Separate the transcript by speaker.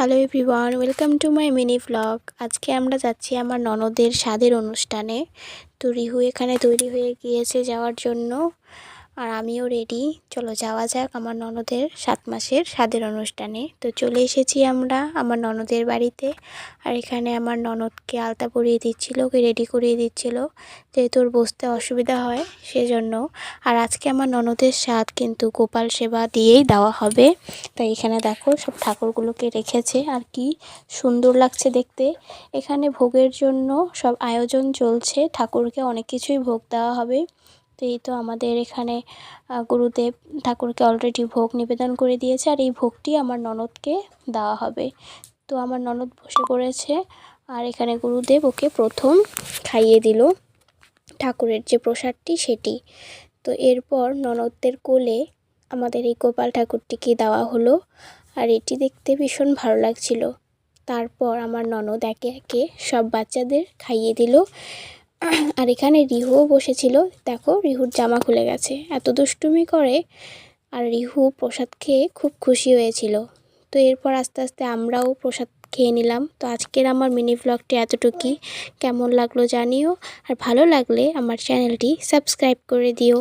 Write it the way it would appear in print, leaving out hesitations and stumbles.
Speaker 1: Hello everyone, welcome to my mini vlog. আজকে আমরা যাচ্ছি আমার ননদের স্বাদের অনুষ্ঠানে। তো রিহু এখানে তৈরি হয়ে গিয়েছে যাওয়ার জন্য, আর আমিও রেডি। চলো যাওয়া যাক আমার ননদের 7 মাসের স্বাদের অনুষ্ঠানে। তো চলে এসেছি আমরা আমার ননদের বাড়িতে। আর এখানে আমার ননদকে আলতা পরিয়ে দিচ্ছিল, ওকে রেডি করিয়ে দিচ্ছিল, যেহেতু ওর বসতে অসুবিধা হয় সেজন্য। আর আজকে আমার ননদের স্বাদ কিন্তু গোপাল সেবা দিয়েই দেওয়া হবে। তাই এখানে দেখো সব ঠাকুরগুলোকে রেখেছে, আর কি সুন্দর লাগছে দেখতে। এখানে ভোগের জন্য সব আয়োজন চলছে, ঠাকুরকে অনেক কিছুই ভোগ দেওয়া হবে। তো এই তো আমাদের এখানে গুরুদেব ঠাকুরকে অলরেডি ভোগ নিবেদন করে দিয়েছে, আর এই ভোগটি আমার ননদকে দেওয়া হবে। তো আমার ননদ বসে পড়েছে, আর এখানে গুরুদেব ওকে প্রথম খাইয়ে দিল ঠাকুরের যে প্রসাদটি সেটি। তো এরপর ননদদের কোলে আমাদের এই গোপাল ঠাকুরটিকে দেওয়া হলো, আর এটি দেখতে ভীষণ ভালো লাগছিল। তারপর আমার ননদ একে একে সব বাচ্চাদের খাইয়ে দিল। আর এখানে রিহুও বসেছিল, দেখো রিহুর জামা খুলে গেছে, এত দুষ্টুমি করে। আর রিহু প্রসাদ খেয়ে খুব খুশি হয়েছিল। তো এরপর আস্তে আস্তে আমরাও প্রসাদ খেয়ে নিলাম। তো আজকের আমার মিনি ভ্লগটি এতটুকুই। কেমন লাগলো জানিও, আর ভালো লাগলে আমার চ্যানেলটি সাবস্ক্রাইব করে দিও।